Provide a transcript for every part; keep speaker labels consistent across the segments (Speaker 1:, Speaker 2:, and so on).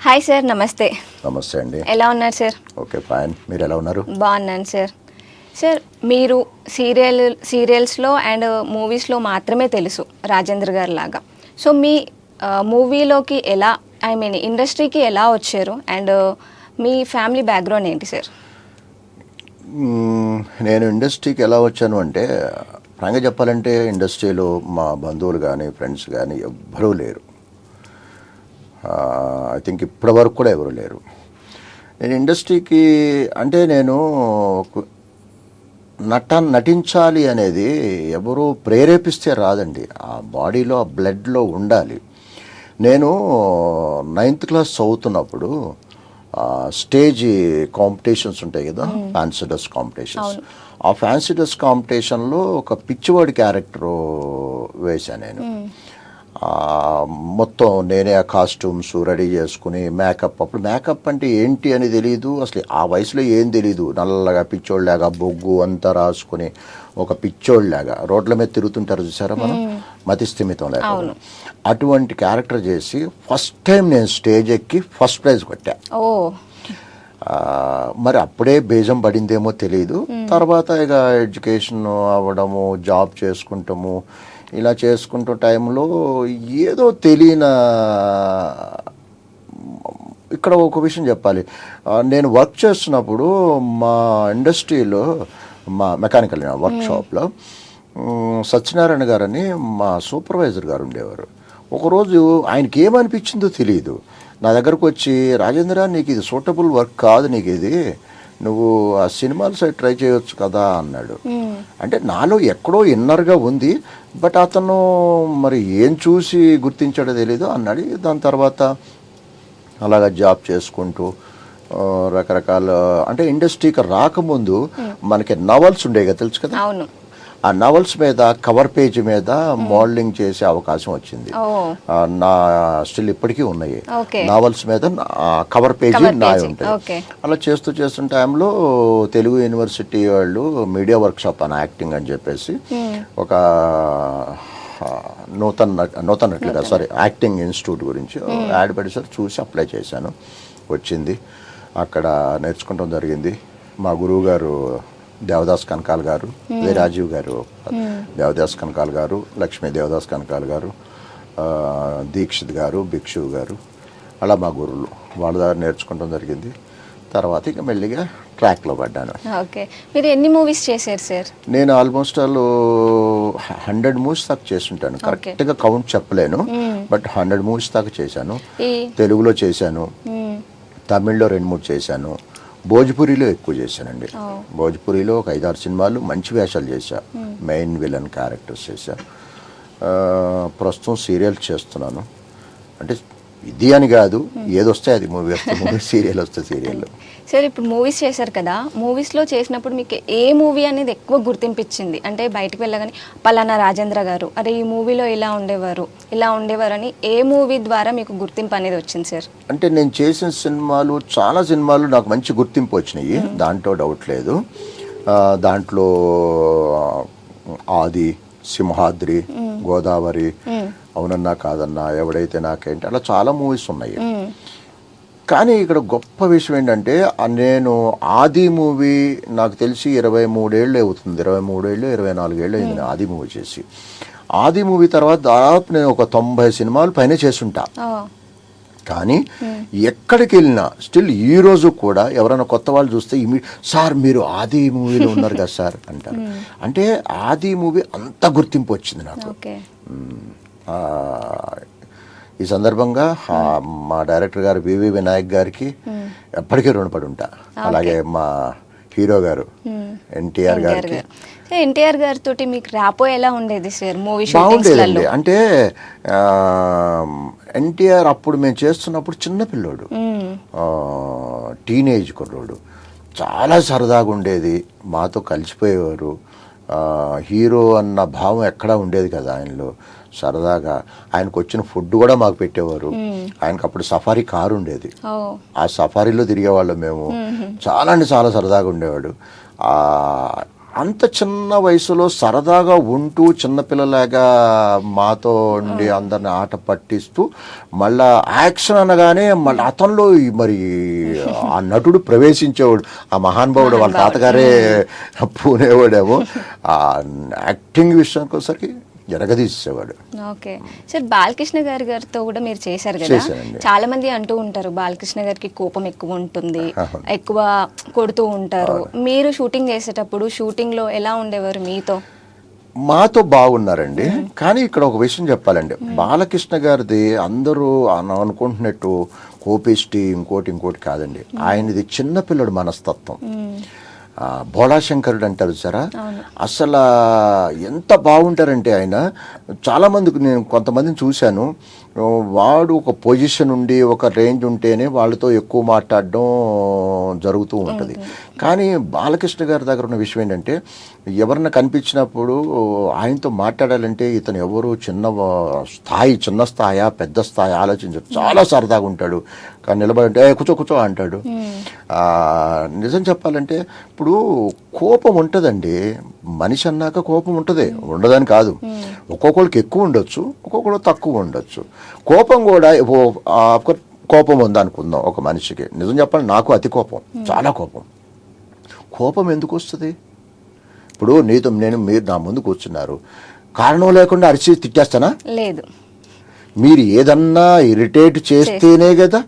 Speaker 1: Hi sir, నమస్తే.
Speaker 2: నమస్తే అండి.
Speaker 1: ఎలా ఉన్నారు సార్?
Speaker 2: Okay, fine. మీరు ఎలా ఉన్నారు?
Speaker 1: బాగున్నాను సార్. సార్, మీరు సీరియల్స్లో అండ్ మూవీస్లో మాత్రమే తెలుసు రాజేంద్ర గారి లాగా. సో మీ మూవీలోకి ఎలా, ఐ మీన్ ఇండస్ట్రీకి ఎలా వచ్చారు అండ్ మీ ఫ్యామిలీ బ్యాక్గ్రౌండ్ ఏంటి సార్?
Speaker 2: నేను ఇండస్ట్రీకి ఎలా వచ్చాను అంటే, ఫ్రాంక్గా చెప్పాలంటే ఇండస్ట్రీలో మా బంధువులు కానీ ఫ్రెండ్స్ కానీ ఎవ్వరూ లేరు. ఐ థింక్ ఇప్పటి వరకు కూడా ఎవరు లేరు. నేను ఇండస్ట్రీకి అంటే నేను నటించాలి అనేది ఎవరు ప్రేరేపిస్తే రాదండి. ఆ బాడీలో ఆ బ్లడ్లో ఉండాలి. నేను 9th క్లాస్ చదువుతున్నప్పుడు స్టేజ్ కాంపిటీషన్స్ ఉంటాయి కదా, ఫ్యాన్సీ డ్రెస్ కాంపిటీషన్స్. ఆ ఫ్యాన్సీ డ్రెస్ కాంపిటీషన్లో ఒక పిచ్చివాడి క్యారెక్టరు వేశాను నేను. మొత్తం నేనే ఆ కాస్ట్యూమ్స్ రెడీ చేసుకుని మేకప్, అప్పుడు మేకప్ అంటే ఏంటి అని తెలియదు అసలు, ఆ వయసులో ఏం తెలీదు. నల్లగా పిచ్చోళ్ళలాగా బొగ్గు అంతా రాసుకుని ఒక పిచ్చోళ్ళలాగా రోడ్ల మీద తిరుగుతుంటారు చూసారా మనం, మతిస్థిమితం లేకుండా. అటువంటి క్యారెక్టర్ చేసి ఫస్ట్ టైం నేను స్టేజ్ ఎక్కి ఫస్ట్ ప్రైజ్ కొట్టా. మరి అప్పుడే బేజం పడిందేమో తెలియదు. తర్వాత ఇక ఎడ్యుకేషన్ అవ్వడము, జాబ్ చేసుకుంటాము, ఇలా చేసుకుంటూ టైంలో ఏదో తెలియని, ఇక్కడ ఒక విషయం చెప్పాలి. నేను వర్క్ చేస్తున్నప్పుడు మా ఇండస్ట్రీలో, మా మెకానికల్ వర్క్షాప్లో సత్యనారాయణ గారని మా సూపర్వైజర్ గారు ఉండేవారు. ఒకరోజు ఆయనకి ఏమనిపించిందో తెలియదు, నా దగ్గరకు వచ్చి, రాజేంద్ర నీకు ఇది సూటబుల్ వర్క్ కాదు, నీకు ఇది, నువ్వు ఆ సినిమాల సైడ్ ట్రై చేయొచ్చు కదా అన్నాడు. అంటే నాలో ఎక్కడో ఇన్నర్గా ఉంది, బట్ అతను మరి ఏం చూసి గుర్తించాడో తెలీదు అన్నాడు. దాని తర్వాత అలాగా జాబ్ చేసుకుంటూ రకరకాల, అంటే ఇండస్ట్రీకి రాకముందు మనకి నవల్స్ ఉండేవి కదా, తెలుసు కదా. ఆ నవల్స్ మీద కవర్ పేజీ మీద మోడలింగ్ చేసే అవకాశం వచ్చింది. నా స్టిల్ ఇప్పటికీ ఉన్నాయి నవల్స్ మీద కవర్ పేజీ నాయ ఉంటాయి. అలా చేస్తున్న టైంలో తెలుగు యూనివర్సిటీ వాళ్ళు మీడియా వర్క్షాప్ అని యాక్టింగ్ అని చెప్పేసి ఒక నూతన నటులుగా యాక్టింగ్ ఇన్స్టిట్యూట్ గురించి యాడ్ పెడేసారి, చూసి అప్లై చేశాను. వచ్చింది, అక్కడ నేర్చుకోవడం జరిగింది. మా గురువు గారు దేవదాస్ కనకాల్ గారు, రాజీవ్ గారు, దేవదాస్ కనకాల్ గారు, లక్ష్మీ దేవదాస్ కనకాల్ గారు, దీక్షిత్ గారు, భిక్షు గారు, అలా మా గురువులు, వాళ్ళ దగ్గర నేర్చుకోవడం జరిగింది. తర్వాత ఇక మెల్లిగా ట్రాక్లో పడ్డాను.
Speaker 1: ఓకే, మీరు ఎన్ని మూవీస్ చేశారు సార్?
Speaker 2: నేను ఆల్మోస్ట్ 100 మూవీస్ దాకా చేస్తుంటాను. కరెక్ట్గా కౌంట్ చెప్పలేను, బట్ 100 మూవీస్ దాకా చేశాను. తెలుగులో చేశాను, తమిళ్లో 2-3 చేశాను, భోజ్పురిలో ఎక్కువ చేశానండి. భోజ్పురిలో ఒక 5-6 సినిమాలు మంచి వేషాలు చేశా, మెయిన్ విలన్ క్యారెక్టర్స్ చేశా. ప్రస్తుతం సీరియల్ చేస్తున్నాను. అంటే ఇది అని కాదు, ఏదొస్తే అది మూవీ వస్తే మూవీ, సీరియల్ వస్తే సీరియల్.
Speaker 1: సార్, ఇప్పుడు మూవీస్ చేశారు కదా, మూవీస్లో చేసినప్పుడు మీకు ఏ మూవీ అనేది ఎక్కువ గుర్తింపించింది? అంటే బయటకు వెళ్ళగానే పలానా రాజేంద్ర గారు, అరే ఈ మూవీలో ఇలా ఉండేవారు అని ఏ మూవీ ద్వారా మీకు గుర్తింపు అనేది వచ్చింది సార్?
Speaker 2: అంటే నేను చేసిన సినిమాలు, చాలా సినిమాలు నాకు మంచి గుర్తింపు వచ్చినాయి, దాంట్లో డౌట్ లేదు. దాంట్లో ఆది, సింహాద్రి, గోదావరి, అవునన్నా కాదన్నా, ఎవడైతే నాకేంటి, అలా చాలా మూవీస్ ఉన్నాయి. కానీ ఇక్కడ గొప్ప విషయం ఏంటంటే, నేను ఆది మూవీ నాకు తెలిసి 23 ఏళ్ళు అవుతుంది, 24 ఏళ్ళు అయింది ఆది మూవీ చేసి. ఆది మూవీ తర్వాత దాదాపు నేను ఒక 90 సినిమాలు పైన చేసుంటా. కానీ ఎక్కడికి వెళ్ళినా స్టిల్ ఈ రోజు కూడా ఎవరైనా కొత్త వాళ్ళు చూస్తే సార్ మీరు ఆది మూవీలో ఉన్నారు కదా సార్ అంటారు. అంటే ఆది మూవీ అంత గుర్తింపు వచ్చింది నాకు. ఈ సందర్భంగా మా డైరెక్టర్ గారు వివి వినాయక్ గారికి ఎప్పటికీ రుణపడి ఉంటా. అలాగే మా హీరో గారు ఎన్టీఆర్ గారికి.
Speaker 1: ఎన్టీఆర్ గారితో మీకు ర్యాపో ఎలా ఉండేది సార్ మూవీ
Speaker 2: బాగుండేదండి. అంటే ఎన్టీఆర్ అప్పుడు మేము చేస్తున్నప్పుడు చిన్న పిల్లోడు, టీనేజ్ కుర్రోడు, చాలా సరదాగా ఉండేది, మాతో కలిసిపోయేవారు. హీరో అన్న భావం ఎక్కడా ఉండేది కదా ఆయనలో. సరదాగా ఆయనకు వచ్చిన ఫుడ్ కూడా మాకు పెట్టేవారు. ఆయనకు అప్పుడు సఫారీ కారు ఉండేది, ఆ సఫారీలో తిరిగేవాళ్ళం మేము. చాలా అంటే చాలా సరదాగా ఉండేవాడు. అంత చిన్న వయసులో సరదాగా ఉంటూ చిన్నపిల్లలాగా మాతో ఉండి అందరిని ఆట పట్టిస్తూ మళ్ళా యాక్షన్ అనగానే మళ్ళీ అతనిలో మరి ఆ నటుడు ప్రవేశించేవాడు. ఆ మహానుభావుడు వాళ్ళ తాతగారే పూనేవాడేమో. ఆ యాక్టింగ్ విషయానికి వచ్చేసరికి జరగదీసేవాడు.
Speaker 1: ఓకే సార్, బాలకృష్ణ గారితో కూడా మీరు చేశారు కదా.
Speaker 2: చేశానండి.
Speaker 1: చాలా మంది అంటూ ఉంటారు బాలకృష్ణ గారికి కోపం ఎక్కువ ఉంటుంది, ఎక్కువ కొడుతూ ఉంటారు. మీరు షూటింగ్ చేసేటప్పుడు షూటింగ్ లో ఎలా ఉండేవారు మీతో?
Speaker 2: మాతో బాగున్నారండి. కానీ ఇక్కడ ఒక విషయం చెప్పాలండి, బాలకృష్ణ గారిది అందరూ అనుకుంటున్నట్టు కోపిష్టి ఇంకోటి కాదండి. ఆయనది చిన్నపిల్లడు మనస్తత్వం. భోళాశంకరుడు అంటారు సరా, అసలు ఎంత బాగుంటారంటే ఆయన. చాలామందికి నేను కొంతమందిని చూశాను, వాడు ఒక పొజిషన్ ఉండి ఒక రేంజ్ ఉంటేనే వాళ్ళతో ఎక్కువ మాట్లాడడం జరుగుతూ ఉంటుంది. కానీ బాలకృష్ణ గారి దగ్గర ఉన్న విషయం ఏంటంటే, ఎవరన్నా కనిపించినప్పుడు ఆయనతో మాట్లాడాలంటే ఇతను ఎవరు చిన్న స్థాయా పెద్ద స్థాయి ఆలోచించాడు. చాలా సరదాగా ఉంటాడు. కానీ నిలబడంటే కూర్చో అంటాడు. నిజం చెప్పాలంటే ఇప్పుడు కోపం ఉంటుందండి, మనిషి అన్నాక కోపం ఉంటుంది, ఉండదని కాదు. ఒక్కొక్కరికి ఎక్కువ ఉండొచ్చు, ఒక్కొక్కరు తక్కువ ఉండొచ్చు. కోపం కూడా కోపం ఉందనుకుందాం ఒక మనిషికి. నిజం చెప్పాలి, నాకు అతి కోపం, చాలా కోపం. కోపం ఎందుకు వస్తుంది? ఇప్పుడు మీరు నా ముందు కూర్చున్నారు, కారణం లేకుండా అరిచి తిట్టేస్తానా?
Speaker 1: లేదు.
Speaker 2: మీరు ఏదన్నా ఇరిటేట్ చేస్తేనే కదా.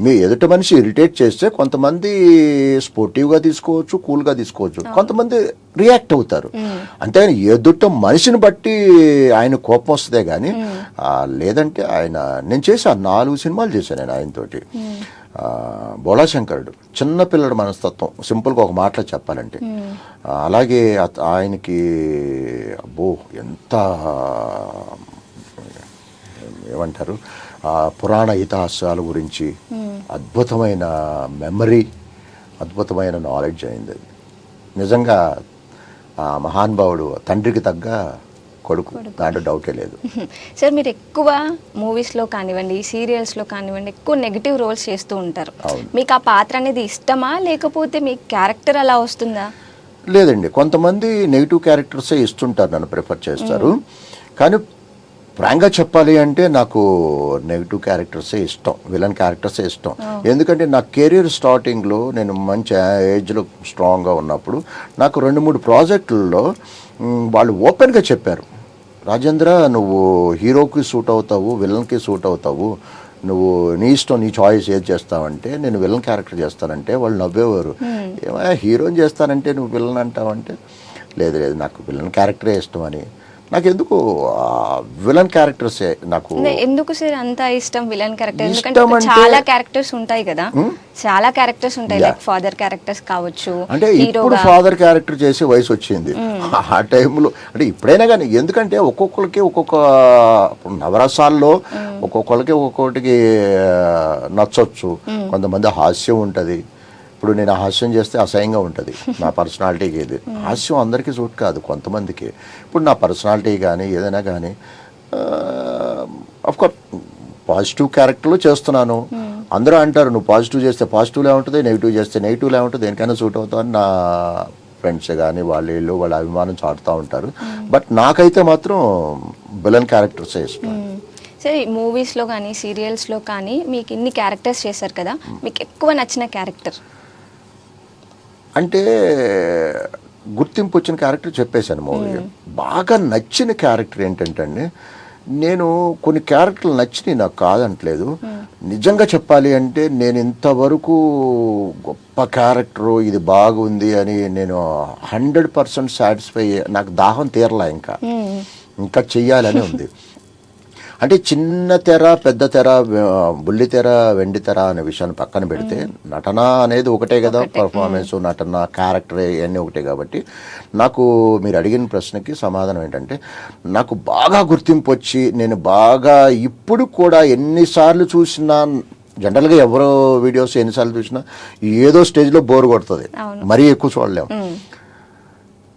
Speaker 2: మీ ఎదుట మనిషి ఇరిటేట్ చేస్తే కొంతమంది స్పోర్టివ్గా తీసుకోవచ్చు, కూల్గా తీసుకోవచ్చు, కొంతమంది రియాక్ట్ అవుతారు. అంతేగాని ఎదుట మనిషిని బట్టి ఆయన కోపం వస్తుందే కానీ లేదంటే నేను చేశాను 4 సినిమాలు చేశాను నేను ఆయనతోటి. భోళాశంకరుడు చిన్నపిల్లడు మనస్తత్వం, సింపుల్గా ఒక మాటలో చెప్పాలంటే. అలాగే ఆయనకి ఎంత ఏమంటారు, పురాణ ఇతిహాసాల గురించి అద్భుతమైన మెమరీ, అద్భుతమైన నాలెడ్జ్ అయింది. నిజంగా ఆ మహానుభావుడు తండ్రికి తగ్గ కొడుకు, దాంట్లో డౌటే లేదు.
Speaker 1: సార్, మీరు ఎక్కువ మూవీస్లో కానివ్వండి, సీరియల్స్లో కానివ్వండి, ఎక్కువ నెగిటివ్ రోల్స్ చేస్తూ ఉంటారు. మీకు ఆ పాత్ర అనేది ఇష్టమా, లేకపోతే మీ క్యారెక్టర్ అలా వస్తుందా?
Speaker 2: లేదండి, కొంతమంది నెగిటివ్ క్యారెక్టర్సే ఇస్తుంటారు, నన్ను ప్రిఫర్ చేస్తారు. కానీ ఫ్రాంక్గా చెప్పాలి అంటే నాకు నెగిటివ్ క్యారెక్టర్సే ఇష్టం, విలన్ క్యారెక్టర్సే ఇష్టం. ఎందుకంటే నా కెరీర్ స్టార్టింగ్లో నేను మంచి ఏజ్లో స్ట్రాంగ్గా ఉన్నప్పుడు నాకు 2-3 ప్రాజెక్టుల్లో వాళ్ళు ఓపెన్గా చెప్పారు, రాజేంద్ర నువ్వు హీరోకి సూట్ అవుతావు, విలన్కి సూట్ అవుతావు, నువ్వు నీ ఇష్టం, నీ చాయిస్ ఏది చేస్తావంటే. నేను విలన్ క్యారెక్టర్ చేస్తానంటే వాళ్ళు నవ్వేవారు. ఏమయ్యా హీరోని చేస్తానంటే నువ్వు విలన్ అంటావంటే, లేదు నాకు విలన్ క్యారెక్టరే ఇష్టం అని. నాకు ఎందుకు విలన్ క్యారెక్టర్సే నాకు
Speaker 1: ఎందుకు సార్ అంత ఇష్టం విలన్ క్యారెక్టర్? ఎందుకంటే చాలా క్యారెక్టర్స్ ఉంటాయి కదా, చాలా క్యారెక్టర్స్ ఉంటాయి, లైక్ ఫాదర్ క్యారెక్టర్స్ కావచ్చు.
Speaker 2: అంటే ఇప్పుడు ఫాదర్ క్యారెక్టర్ చేసే వయసు వచ్చింది. ఆ టైంలో అంటే ఇప్పుడైనా కానీ, ఎందుకంటే ఒక్కొక్కరికి ఒక్కొక్క నవరసాల్లో ఒక్కొక్కరికి ఒక్కొక్కటికి నచ్చొచ్చు. కొంతమంది హాస్యం ఉంటుంది. ఇప్పుడు నేను హాస్యం చేస్తే అసహ్యంగా ఉంటుంది నా పర్సనాలిటీకి. ఇది హాస్యం అందరికీ సూట్ కాదు, కొంతమందికి. ఇప్పుడు నా పర్సనాలిటీ కానీ ఏదైనా కానీ అఫ్కోర్స్ పాజిటివ్ క్యారెక్టర్లో చేస్తున్నాను. అందరూ అంటారు నువ్వు పాజిటివ్ చేస్తే పాజిటివ్లే ఉంటుంది, నెగిటివ్ చేస్తే నెగిటివ్లే ఉంటుంది, దేనికైనా సూట్ అవుతావు అని నా ఫ్రెండ్స్ కానీ వాళ్ళ అభిమానం చాటుతూ ఉంటారు. బట్ నాకైతే మాత్రం విలన్ క్యారెక్టర్సే ఇష్టం.
Speaker 1: సరే, మూవీస్లో కానీ సీరియల్స్లో కానీ మీకు ఇన్ని క్యారెక్టర్స్ చేశారు కదా, మీకు ఎక్కువ నచ్చిన క్యారెక్టర్
Speaker 2: అంటే గుర్తింపు వచ్చిన క్యారెక్టర్ చెప్పేశాను మూవీ. బాగా నచ్చిన క్యారెక్టర్ ఏంటంటే అండి, నేను కొన్ని క్యారెక్టర్లు నచ్చినాయి, నాకు కాదంటలేదు. నిజంగా చెప్పాలి అంటే నేను ఇంతవరకు గొప్ప క్యారెక్టరు ఇది బాగుంది అని నేను 100% సాటిస్ఫై, నాకు దాహం తీరలా, ఇంకా చెయ్యాలని ఉంది. అంటే చిన్న తెర, పెద్ద తెర, బుల్లి తెర, వెండి తెర అనే విషయాన్ని పక్కన పెడితే నటన అనేది ఒకటే కదా, పర్ఫార్మెన్స్, నటన, క్యారెక్టర్ ఇవన్నీ ఒకటే. కాబట్టి నాకు మీరు అడిగిన ప్రశ్నకి సమాధానం ఏంటంటే, నాకు బాగా గుర్తింపు వచ్చి నేను బాగా ఇప్పుడు కూడా ఎన్నిసార్లు చూసినా, జనరల్గా ఎవరో వీడియోస్ ఎన్నిసార్లు చూసినా ఏదో స్టేజ్లో బోర్ కొడుతుంది, మరీ ఎక్కువ చూడలేము.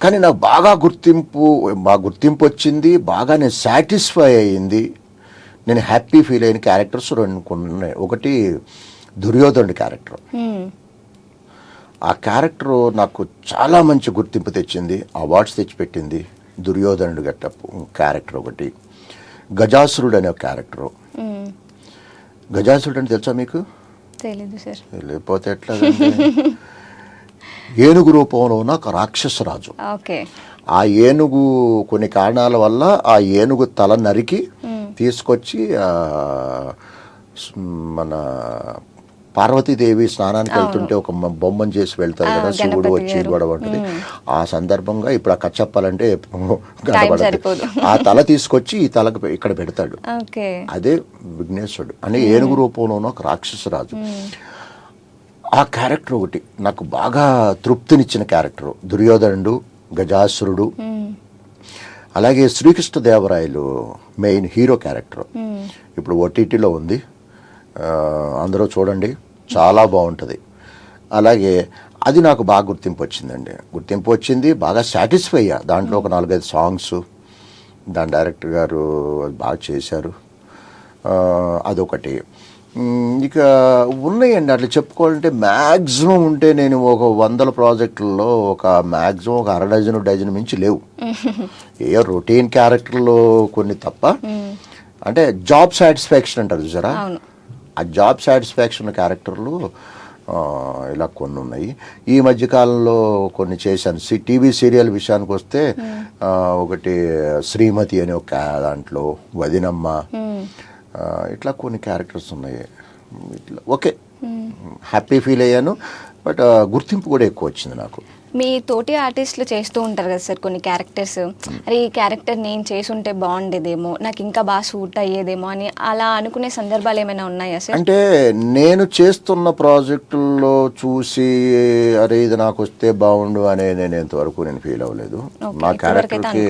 Speaker 2: కానీ నాకు బాగా గుర్తింపు వచ్చింది, బాగా నేను సాటిస్ఫై అయ్యింది, నేను హ్యాపీ ఫీల్ అయిన క్యారెక్టర్స్ 2 ఉన్నాయి. ఒకటి దుర్యోధనుడి క్యారెక్టర్. ఆ క్యారెక్టర్ నాకు చాలా మంచి గుర్తింపు తెచ్చింది, అవార్డ్స్ తెచ్చిపెట్టింది. దుర్యోధనుడు గట్టపు క్యారెక్టర్ ఒకటి, గజాసురుడు అనే ఒక క్యారెక్టరు. గజాసురుడు అంటే తెలుసా మీకు?
Speaker 1: తెలీదు సార్.
Speaker 2: లేకపోతే ఎట్లా? ఏనుగు రూపంలో ఉన్న ఒక రాక్షసరాజు.
Speaker 1: ఓకే.
Speaker 2: ఆ ఏనుగు కొన్ని కారణాల వల్ల ఆ ఏనుగు తల నరికి తీసుకొచ్చి మన పార్వతీదేవి స్నానానికి వెళ్తుంటే ఒక బొమ్మను చేసి వెళ్తారు కదా, శివుడు వచ్చి గొడవ ఉంటుంది. ఆ సందర్భంగా ఇప్పుడు ఆ కథ చెప్పాలంటే కనబడదు. ఆ తల తీసుకొచ్చి ఈ తలకు ఇక్కడ పెడతాడు. అదే విఘ్నేశ్వరుడు అనే ఏనుగు రూపంలో ఉన్న ఒక రాక్షసరాజు. ఆ క్యారెక్టర్ ఒకటి నాకు బాగా తృప్తినిచ్చిన క్యారెక్టరు. దుర్యోధనుడు, గజాసురుడు, అలాగే శ్రీకృష్ణదేవరాయలు మెయిన్ హీరో క్యారెక్టర్. ఇప్పుడు ఓటీటీలో ఉంది, అందరూ చూడండి, చాలా బాగుంటుంది. అలాగే అది నాకు బాగా గుర్తింపు వచ్చిందండి. గుర్తింపు వచ్చింది, బాగా సాటిస్ఫై అయ్యా. దాంట్లో ఒక 4-5 సాంగ్స్ దాని డైరెక్టర్ గారు బాగా చేశారు. అదొకటి. ఇక ఉన్నాయండి అట్లా చెప్పుకోవాలంటే మ్యాక్సిమం ఉంటే నేను ఒక 100 ప్రాజెక్టుల్లో ఒక మ్యాక్సిమం ఒక 1/2 డజన్ మించి లేవు. ఏ రొటీన్ క్యారెక్టర్లు కొన్ని తప్ప. అంటే జాబ్ సాటిస్ఫాక్షన్ అంటారు చూసారా, ఆ జాబ్ సాటిస్ఫాక్షన్ క్యారెక్టర్లు ఇలా కొన్ని ఉన్నాయి. ఈ మధ్యకాలంలో కొన్ని చేశాను. టీవీ సీరియల్ విషయానికి వస్తే ఒకటి శ్రీమతి అనే ఒక దాంట్లో, వదినమ్మ, ఇట్లా కొన్ని క్యారెక్టర్స్ ఉన్నాయి. ఇట్లా ఓకే, హ్యాపీ ఫీల్ అయ్యాను. బట్ గుర్తింపు కూడా ఎక్కువ వచ్చింది నాకు.
Speaker 1: మీ తోటి ఆర్టిస్టులు చేస్తూ ఉంటారు కదా సార్ కొన్ని క్యారెక్టర్స్, అరే ఈ క్యారెక్టర్ నేను చేసుంటే బాగుండేదేమో, నాకు ఇంకా బాగా సూట్ అయ్యేదేమో అని అలా అనుకునే సందర్భాలు ఏమైనా ఉన్నాయా సార్?
Speaker 2: అంటే నేను చేస్తున్న ప్రాజెక్టుల్లో చూసి అరే ఇది నాకు వస్తే బాగుండు అనే నేను ఇంతవరకు నేను ఫీల్ అవ్వలేదు. నా క్యారెక్టర్కి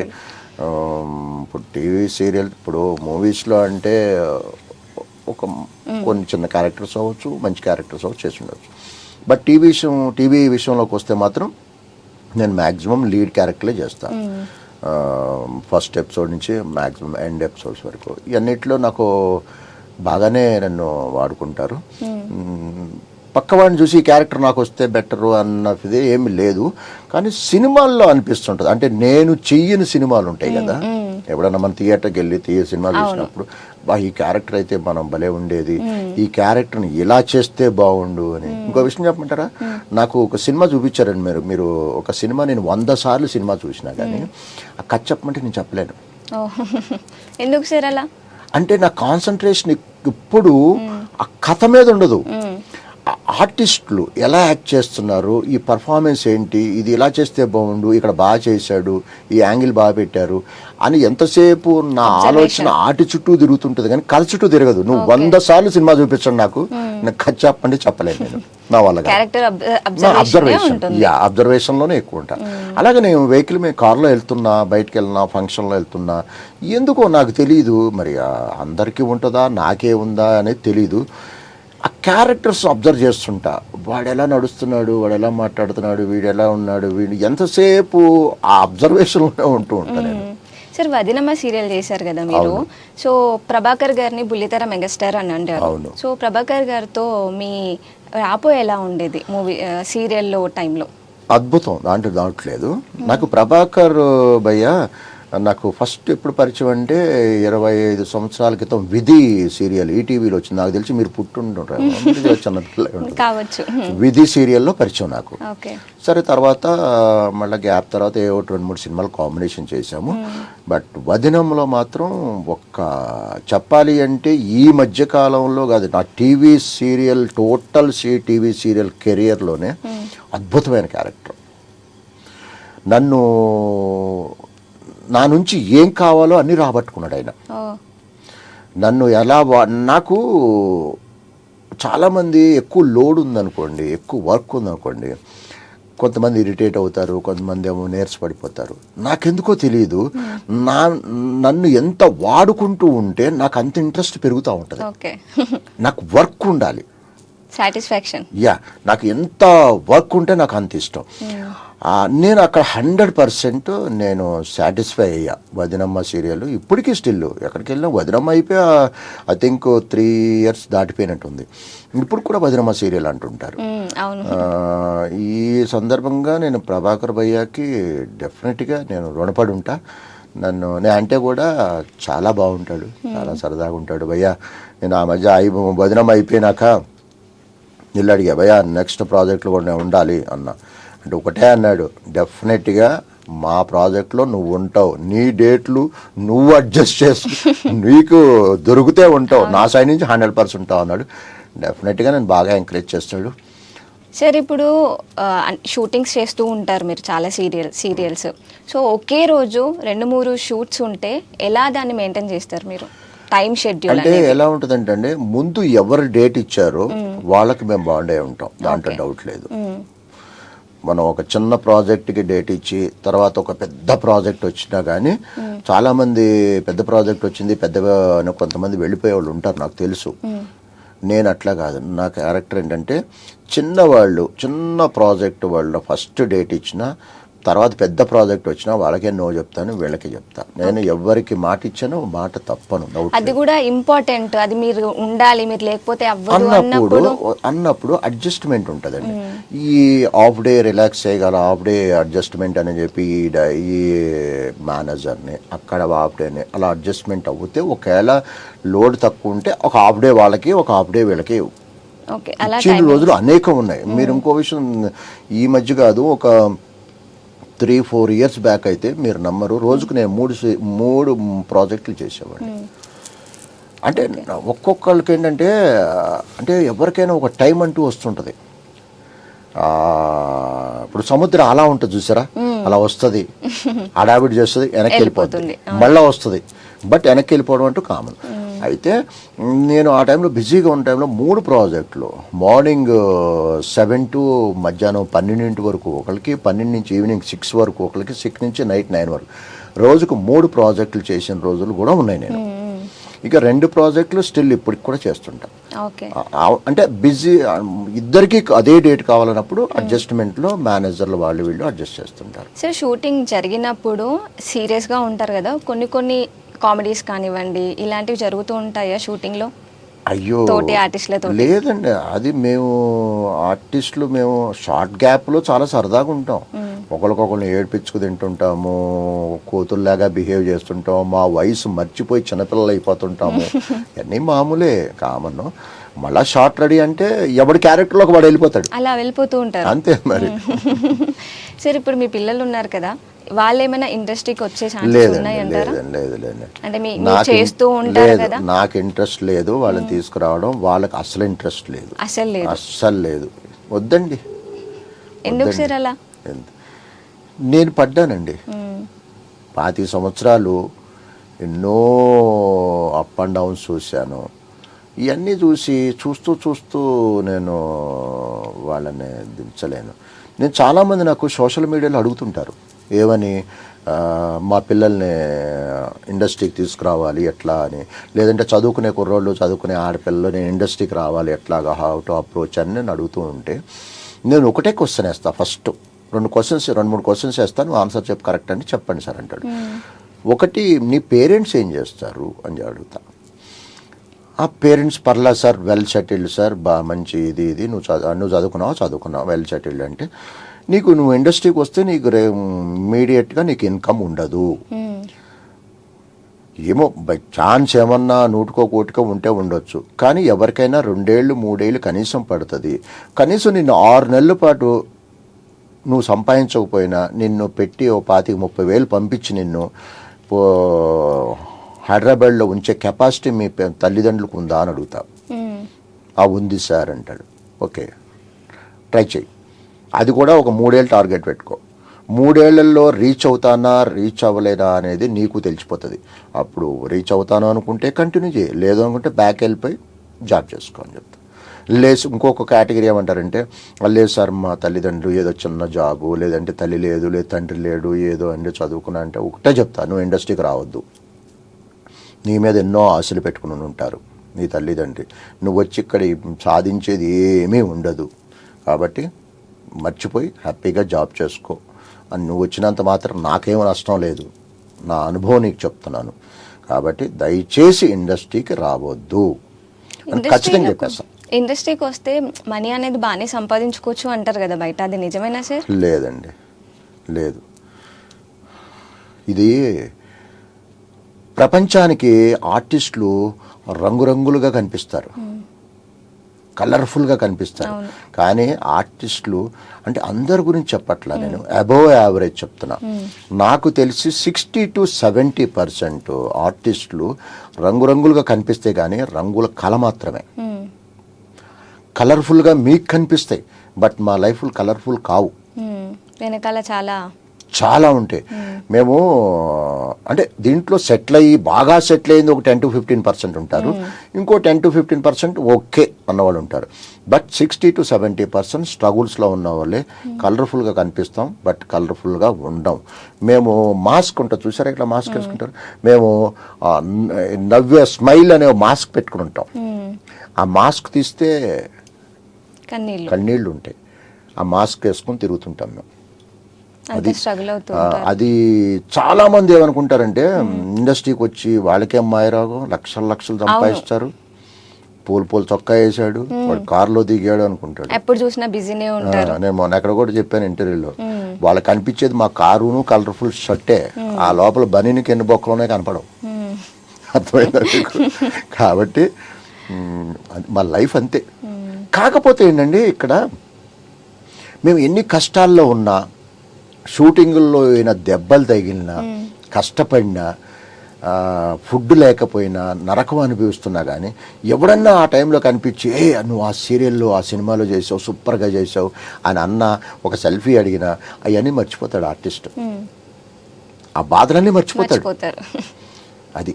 Speaker 2: ఇప్పుడు టీవీ సీరియల్, ఇప్పుడు మూవీస్లో అంటే ఒక కొన్ని చిన్న క్యారెక్టర్స్ అవ్వచ్చు, మంచి క్యారెక్టర్స్ అవ్వచ్చు, చేసి ఉండవచ్చు. బట్ టీవీ విషయంలోకి వస్తే మాత్రం నేను మ్యాక్సిమం లీడ్ క్యారెక్టర్లే చేస్తాను. ఫస్ట్ ఎపిసోడ్ నుంచి మ్యాక్సిమం ఎండ్ ఎపిసోడ్స్ వరకు. ఇవన్నిట్లో నాకు బాగానే నన్ను వాడుకుంటారు. పక్కవాడిని చూసి ఈ క్యారెక్టర్ నాకు వస్తే బెటరు అన్నది ఏమి లేదు. కానీ సినిమాల్లో అనిపిస్తుంటుంది. అంటే నేను చెయ్యని సినిమాలు ఉంటాయి కదా, ఎప్పుడన్నా మన థియేటర్కి వెళ్ళి సినిమా చూసినప్పుడు ఈ క్యారెక్టర్ అయితే మనం భలే ఉండేది, ఈ క్యారెక్టర్ని ఇలా చేస్తే బాగుండు అని. ఇంకో విషయం చెప్పమంటారా, నాకు ఒక సినిమా చూపించారండి మీరు ఒక సినిమా నేను 100 సార్లు సినిమా చూసినా కానీ ఆ కథ చెప్పమంటే నేను చెప్పలేను.
Speaker 1: ఎందుకు సార్ అలా?
Speaker 2: అంటే నా కాన్సన్ట్రేషన్ ఇప్పుడు ఆ కథ మీద ఉండదు, ఆర్టిస్టులు ఎలా యాక్ట్ చేస్తున్నారు, ఈ పర్ఫార్మెన్స్ ఏంటి, ఇది ఇలా చేస్తే బాగుండు, ఇక్కడ బాగా చేశాడు, ఈ యాంగిల్ బాగా పెట్టారు అని ఎంతసేపు నా ఆలోచన ఆటి చుట్టూ తిరుగుతుంటుంది కానీ కథ చుట్టూ తిరగదు. నువ్వు 100 సార్లు సినిమా చూపించండి నాకు కథ చెప్పండి చెప్పలేను నేను. నా వల్ల అబ్జర్వేషన్లోనే ఎక్కువ ఉంటా. అలాగే నేను వెహికల్ మీద కార్లో వెళ్తున్నా, బయటకు వెళ్ళినా, ఫంక్షన్లో వెళ్తున్నా, ఎందుకో నాకు తెలియదు, మరి అందరికీ ఉంటుందా నాకే ఉందా అనేది తెలీదు. ఆ క్యారెక్టర్స్ అబ్జర్వ్ చేస్తుంటా, వాడు ఎలా నడుస్తున్నాడు, వాడు ఎలా మాట్లాడుతున్నాడు, వీడు ఎలా ఉన్నాడు, వీడు ఎంతసేపు ఆ అబ్జర్వేషన్లోనే ఉంటూ ఉంటాను నేను.
Speaker 1: సార్ వదినమ్మ సీరియల్ చేశారు కదా మీరు, సో ప్రభాకర్ గారిని బుల్లితెర మెగాస్టార్ అని అంటారు. సో ప్రభాకర్ గారితో మీ రాపో ఎలా ఉండేది మూవీ సీరియల్లో టైంలో?
Speaker 2: అద్భుతం, దాంట్లేదు. నాకు ప్రభాకర్ భయ్య నాకు ఫస్ట్ ఎప్పుడు పరిచయం అంటే 25 సంవత్సరాల క్రితం విధి సీరియల్ ఈటీవీలో వచ్చింది. నాకు తెలిసి మీరు పుట్టుంటారు,
Speaker 1: కావచ్చు.
Speaker 2: విధి సీరియల్లో పరిచయం నాకు. సరే తర్వాత మళ్ళీ గ్యాప్ తర్వాత 2-3 సినిమాలు కాంబినేషన్ చేశాము. బట్ వదినంలో మాత్రం చెప్పాలి అంటే ఈ మధ్య కాలంలో కాదు, నా TV serial total TV serial కెరియర్లోనే అద్భుతమైన క్యారెక్టర్. నా నుంచి ఏం కావాలో అన్నీ రాబట్టుకున్నాడు ఆయన. నన్ను నాకు చాలామంది ఎక్కువ లోడ్ ఉందనుకోండి, ఎక్కువ వర్క్ ఉందనుకోండి, కొంతమంది ఇరిటేట్ అవుతారు, కొంతమంది ఏమో నీరసపడిపోతారు. నాకెందుకో తెలియదు, నన్ను ఎంత వాడుకుంటూ ఉంటే నాకు అంత ఇంట్రెస్ట్ పెరుగుతూ ఉంటుంది. నాకు వర్క్ ఉండాలి,
Speaker 1: సాటిస్ఫాక్షన్.
Speaker 2: నాకు ఎంత వర్క్ ఉంటే నాకు అంత ఇష్టం. నేను అక్కడ 100% నేను సాటిస్ఫై అయ్యా. వదినమ్మ సీరియల్ ఇప్పటికీ స్టిల్ ఎక్కడికి వెళ్ళినా వదినమ్మ అయిపోయి ఐ థింక్ 3 years దాటిపోయినట్టుంది. ఇప్పుడు కూడా వదినమ్మ సీరియల్ అంటుంటారు.
Speaker 1: అవును.
Speaker 2: ఈ సందర్భంగా నేను ప్రభాకర్ భయ్యాకి డెఫినెట్గా నేను రుణపడి ఉంటా. నేను అంటే కూడా చాలా బాగుంటాడు, చాలా సరదాగా ఉంటాడు. భయ్యా నేను ఆ మధ్య వదినమ్మ అయిపోయినాక ఇల్లు అడిగా, భయ్యా నెక్స్ట్ ప్రాజెక్టులు కూడా నేను ఉండాలి అన్నా. అంటే ఒకటే అన్నాడు, డెఫినెట్గా మా ప్రాజెక్ట్లో నువ్వు ఉంటావు, నీ డేట్లు నువ్వు అడ్జస్ట్ చేసు, నీకు దొరికితే ఉంటావు, నా సైడ్ నుంచి 100% ఉంటావు అన్నాడు. డెఫినెట్గా నేను బాగా ఎంకరేజ్ చేస్తాడు.
Speaker 1: సార్ ఇప్పుడు షూటింగ్స్ చేస్తూ ఉంటారు మీరు చాలా సీరియల్స్. సో ఒకే రోజు 2-3 షూట్స్ ఉంటే ఎలా దాన్ని మెయింటైన్ చేస్తారు మీరు, టైం షెడ్యూల్?
Speaker 2: అంటే ఎలా ఉంటుందంటే అండి, ముందు ఎవరు డేట్ ఇచ్చారో వాళ్ళకి మేము బాగుండే ఉంటాం, దాంట్లో డౌట్ లేదు. మనం ఒక చిన్న ప్రాజెక్ట్కి డేట్ ఇచ్చి తర్వాత ఒక పెద్ద ప్రాజెక్ట్ వచ్చినా కానీ చాలామంది పెద్ద ప్రాజెక్ట్ వచ్చింది పెద్దగా కొంతమంది వెళ్ళిపోయే వాళ్ళు ఉంటారు, నాకు తెలుసు. నేను అట్లా కాదు. నా క్యారెక్టర్ ఏంటంటే చిన్న ప్రాజెక్ట్ వాళ్ళు ఫస్ట్ డేట్ ఇచ్చినా తర్వాత పెద్ద ప్రాజెక్ట్ వచ్చినా వాళ్ళకే నో చెప్తాను, వీళ్ళకే చెప్తా. నేను ఎవరికి మాట ఇచ్చానో మాట తప్పను.
Speaker 1: అది కూడా ఇంపార్టెంట్, అది మీరు ఉండాలి, మీరు లేకపోతే
Speaker 2: అన్నప్పుడు అడ్జస్ట్మెంట్ ఉంటుందండి. ఈ హాఫ్ డే రిలాక్స్ చేయగల హాఫ్ డే అడ్జస్ట్మెంట్ అని చెప్పి ఈ మేనేజర్ని అక్కడ హాఫ్ డేని అలా అడ్జస్ట్మెంట్ అవుతే ఒకవేళ లోడ్ తక్కువ ఉంటే ఒక హాఫ్ డే వాళ్ళకి ఒక హాఫ్ డే వీళ్ళకి ఇచ్చిన రోజులు అనేకం ఉన్నాయి. మీరు ఇంకో విషయం, ఈ మధ్య కాదు ఒక 3-4 years బ్యాక్ అయితే మీరు నమ్మరు, రోజుకు నేను 3 ప్రాజెక్టులు చేసేవాడిని. అంటే ఒక్కొక్కరికి ఏంటంటే అంటే ఎవరికైనా ఒక టైం అంటూ వస్తుంటుంది. ఇప్పుడు సముద్రం అలా ఉంటుంది చూసారా, అలా వస్తుంది, హడావిడి చేస్తుంది, వెనక్కి వెళ్ళిపోతుంది, మళ్ళీ వస్తుంది. బట్ వెనక్కి వెళ్ళిపోవడం అంటూ కామన్. అయితే నేను ఆ టైంలో బిజీగా ఉన్న టైంలో 3 ప్రాజెక్టులు, మార్నింగ్ 7 to మధ్యాహ్నం 12 వరకు ఒకరికి, 12 నుంచి ఈవినింగ్ 6 వరకు ఒకరికి, 6 నుంచి నైట్ 9 వరకు, రోజుకు 3 ప్రాజెక్టులు చేసిన రోజులు కూడా ఉన్నాయి. నేను ఇక 2 ప్రాజెక్టులు స్టిల్ ఇప్పటికి కూడా చేస్తుంటా. అంటే బిజీ ఇద్దరికి అదే డేట్ కావాలన్నప్పుడు అడ్జస్ట్మెంట్లో మేనేజర్లు వాళ్ళు వీళ్ళు అడ్జస్ట్ చేస్తుంటారు.
Speaker 1: సార్ షూటింగ్ జరిగినప్పుడు సీరియస్గా ఉంటారు కదా, కొన్ని కామెడీస్ కానివ్వండి ఇలాంటివి జరుగుతూ ఉంటాయా షూటింగ్లో?
Speaker 2: అయ్యో
Speaker 1: తోటి ఆర్టిస్టులతో?
Speaker 2: లేదండి, అది మేము ఆర్టిస్టులు మేము షార్ట్ గ్యాప్లో చాలా సరదాగా ఉంటాం. ఒకరికొకరిని ఏడ్పించుకు తింటుంటాము, కూతుర్లాగా బిహేవ్ చేస్తుంటాం, మా వయసు మర్చిపోయి చిన్నపిల్లలు అయిపోతుంటాము. ఇవన్నీ మామూలే, కామన్. మళ్ళీ షార్ట్ రెడీ అంటే ఎవడి క్యారెక్టర్లోకి వాడు వెళ్ళిపోతాడు,
Speaker 1: అలా వెళ్ళిపోతూ ఉంటారు,
Speaker 2: అంతే మరి.
Speaker 1: సార్ ఇప్పుడు మీ పిల్లలు ఉన్నారు కదా, వాళ్ళు ఏమైనా ఇండస్ట్రీకి వచ్చే ఛాన్సెస్ ఉన్నాయంటారా?
Speaker 2: లేదు.
Speaker 1: అంటే మీరు చేస్తూ ఉంటారు కదా.
Speaker 2: నాకు ఇంట్రెస్ట్ లేదు వాళ్ళని తీసుకురావడం, వాళ్ళకి అసలు ఇంట్రెస్ట్ లేదు, అస్సలు లేదు. వద్దండి.
Speaker 1: ఎందుకు సార్ అలా?
Speaker 2: నేను పడ్డానండి 25 సంవత్సరాలు, ఎన్నో అప్ అండ్ డౌన్స్ చూశాను. ఇవన్నీ చూస్తూ నేను వాళ్ళని దించలేను. నేను చాలామంది నాకు సోషల్ మీడియాలో అడుగుతుంటారు, ఏమని, మా పిల్లల్ని ఇండస్ట్రీకి తీసుకురావాలి ఎట్లా అని, లేదంటే చదువుకునే కుర్రోళ్ళు చదువుకునే ఆడపిల్లలు నేను ఇండస్ట్రీకి రావాలి ఎట్లాగా, హౌ టు అప్రోచ్ అని నేను అడుగుతూ ఉంటే నేను ఒకటే క్వశ్చన్ వేస్తాను. ఫస్ట్ 2-3 క్వశ్చన్స్ వేస్తాను, ఆన్సర్ చెప్పి కరెక్ట్ అని చెప్పండి సార్ అంటాడు. ఒకటి, నీ పేరెంట్స్ ఏం చేస్తారు అని అడుగుతా. ఆ పేరెంట్స్ పర్లా సార్, వెల్ సెటిల్డ్ సార్, మంచి ఇది నువ్వు చదువుకున్నావు వెల్ సెటిల్డ్ అంటే, నువ్వు ఇండస్ట్రీకి వస్తే నీకు ఇమీడియట్గా నీకు ఇన్కమ్ ఉండదు. ఏమో బై ఛాన్స్ ఏమన్నా 100-1 ఉంటే ఉండొచ్చు, కానీ ఎవరికైనా 2-3 ఏళ్ళు కనీసం పడుతుంది. కనీసం నిన్ను 6 నెలల పాటు నువ్వు సంపాదించకపోయినా నిన్ను పెట్టి 25-30 వేలు పంపించి నిన్ను హైదరాబాద్లో ఉంచే కెపాసిటీ మీ తల్లిదండ్రులకు ఉందా అని అడుగుతా. ఉంది సార్ అంటాడు. ఓకే, ట్రై చేయి. అది కూడా ఒక 3 ఏళ్ళు టార్గెట్ పెట్టుకో. 3 ఏళ్లలో రీచ్ అవుతానా రీచ్ అవ్వలేదా అనేది నీకు తెలిసిపోతుంది. అప్పుడు రీచ్ అవుతాను అనుకుంటే కంటిన్యూ చేయి, లేదు అనుకుంటే బ్యాక్ వెళ్ళిపోయి జాబ్ చేసుకో అని చెప్తా. లేదు ఇంకొక కేటగిరీ ఏమంటారంటే, లేదు సార్ మా తల్లిదండ్రులు ఏదో చిన్న జాబు, లేదంటే తల్లి లేదు, లేదు తండ్రి లేడు, ఏదో అంటే చదువుకున్నా అంటే ఒకటే చెప్తా, నువ్వు ఇండస్ట్రీకి రావద్దు. నీ మీద ఎన్నో ఆశలు పెట్టుకుని ఉంటారు నీ తల్లిదండ్రి, నువ్వు వచ్చి ఇక్కడ సాధించేది ఏమీ ఉండదు. కాబట్టి మర్చిపోయి హ్యాపీగా జాబ్ చేసుకో, అని నువ్వు వచ్చినంత మాత్రం నాకేమో నష్టం లేదు, నా అనుభవం నీకు చెప్తున్నాను, కాబట్టి దయచేసి ఇండస్ట్రీకి రావద్దు అని ఖచ్చితంగా చెప్పేస్తాను.
Speaker 1: ఇండస్ట్రీకి వస్తే మనీ అనేది బాగానే సంపాదించుకోవచ్చు అంటారు కదా బయట, అది నిజమేనా సార్?
Speaker 2: లేదండి, లేదు. ఇది ప్రపంచానికి ఆర్టిస్టులు రంగురంగులుగా కనిపిస్తారు, కలర్ఫుల్గా కనిపిస్తారు, కానీ ఆర్టిస్టులు అంటే అందరి గురించి చెప్పట్లా, నేను అబోవ్ యావరేజ్ చెప్తున్నా. నాకు తెలిసి 60 to 70% ఆర్టిస్టులు రంగురంగులుగా కనిపిస్తే కానీ రంగుల కళ మాత్రమే. కలర్ఫుల్గా మీకు కనిపిస్తాయి, బట్ మా లైఫ్లు కలర్ఫుల్ కావు,
Speaker 1: వెనకాల చాలా
Speaker 2: ఉంటాయి. మేము అంటే దీంట్లో బాగా సెటిల్ అయింది ఒక 10 to 15% ఉంటారు, ఇంకో 10 to 15% ఓకే అన్నవాళ్ళు ఉంటారు. బట్ 60 to 70% స్ట్రగుల్స్లో ఉన్న వాళ్ళే కలర్ఫుల్గా కనిపిస్తాం, బట్ కలర్ఫుల్గా ఉండం. మేము మాస్క్ ఉంటుంది చూసారా, ఇట్లా మాస్క్ వేసుకుంటారు, మేము నవ్వే స్మైల్ అనే మాస్క్ పెట్టుకుని ఉంటాం. ఆ మాస్క్ తీస్తే కన్నీళ్ళు ఉంటాయి, ఆ మాస్క్ వేసుకొని తిరుగుతుంటాం మేము. అది చాలా మంది ఏమనుకుంటారంటే ఇండస్ట్రీకి వచ్చి వాళ్ళకేం మాయరాగం, లక్షలు సంపాదిస్తారు, పూలు చొక్కా వేసాడు, వాడు కారులో దిగాడు అనుకుంటాడు,
Speaker 1: ఎప్పుడు చూసినా బిజీనే ఉంటారు.
Speaker 2: నేను మొన్న ఎక్కడ కూడా చెప్పాను ఇంటర్వ్యూలో, వాళ్ళకి కనిపించేది మా కారును కలర్ఫుల్ షర్టే, ఆ లోపల బనీనికి ఎన్ని బొక్కలోనే కనపడవు. అర్థమైందా మీకు? కాబట్టి మా లైఫ్ అంతే. కాకపోతే ఏంటండి, ఇక్కడ మేము ఎన్ని కష్టాల్లో ఉన్నా, షూటింగుల్లో అయినా దెబ్బలు తగిలినా, కష్టపడినా, ఫుడ్ లేకపోయినా, నరకం అనిపిస్తున్నా కానీ ఎవడన్నా ఆ టైంలో కనిపించి నువ్వు ఆ సీరియల్లో ఆ సినిమాలో చేసావు, సూపర్గా చేసావు అని అన్న, ఒక సెల్ఫీ అడిగినా అవన్నీ మర్చిపోతాడు ఆర్టిస్ట్, ఆ బాధలన్నీ మర్చిపోతాడు. అది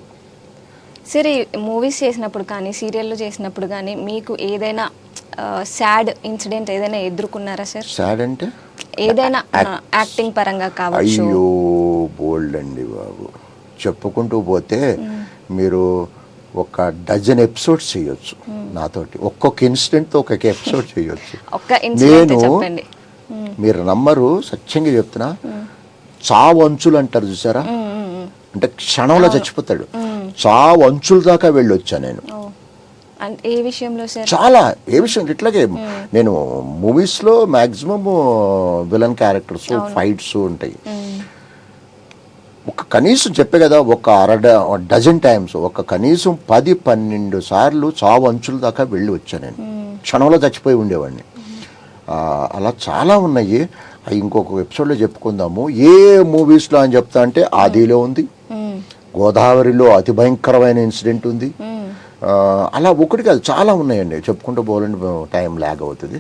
Speaker 1: సరే, మూవీస్ చేసినప్పుడు కానీ సీరియల్లో చేసినప్పుడు కానీ మీకు ఏదైనా సాడ్ ఇన్సిడెంట్ ఏదైనా ఎదుర్కొన్నారా సార్?
Speaker 2: సాడ్ అంటే
Speaker 1: ఏదైనా యాక్టింగ్ పరంగా కావచ్చు.
Speaker 2: అయ్యో బోల్డ్ అండి బాబు, చెప్పుకుంటూ పోతే మీరు ఒక డజన్ ఎపిసోడ్స్ చేయొచ్చు నాతోటి, ఒక్కొక్క ఇన్సిడెంట్తో ఒక్కొక్క ఎపిసోడ్ చేయొచ్చు. నేను మీరు నమ్మరు, సత్యంగా చెప్తున్నా, చావు అంచులు అంటారు చూసారా, అంటే క్షణంలో చచ్చిపోతాడు, చావు అంచుల దాకా వెళ్ళొచ్చా నేను.
Speaker 1: ఏ విషయంలో సార్?
Speaker 2: చాలా ఏ విషయం ఇట్లాగే నేను మూవీస్లో మ్యాక్సిమమ్ విలన్ క్యారెక్టర్స్, ఫైట్స్ ఉంటాయి. ఒక కనీసం చెప్పే కదా, ఒక డజన్ టైమ్స్, ఒక కనీసం 10-12 సార్లు చావు అంచుల దాకా వెళ్ళి వచ్చా నేను, క్షణంలో చచ్చిపోయి ఉండేవాడిని. అలా చాలా ఉన్నాయి. ఇంకొక ఎపిసోడ్లో చెప్పుకుందాము. ఏ మూవీస్లో అని చెప్తా అంటే ఆదిలో ఉంది, గోదావరిలో అతి భయంకరమైన ఇన్సిడెంట్ ఉంది, అలా ఒకటి కాదు చాలా ఉన్నాయండి, చెప్పుకుంటూ పోవాలంటే టైం ల్యాగ్ అవుతుంది.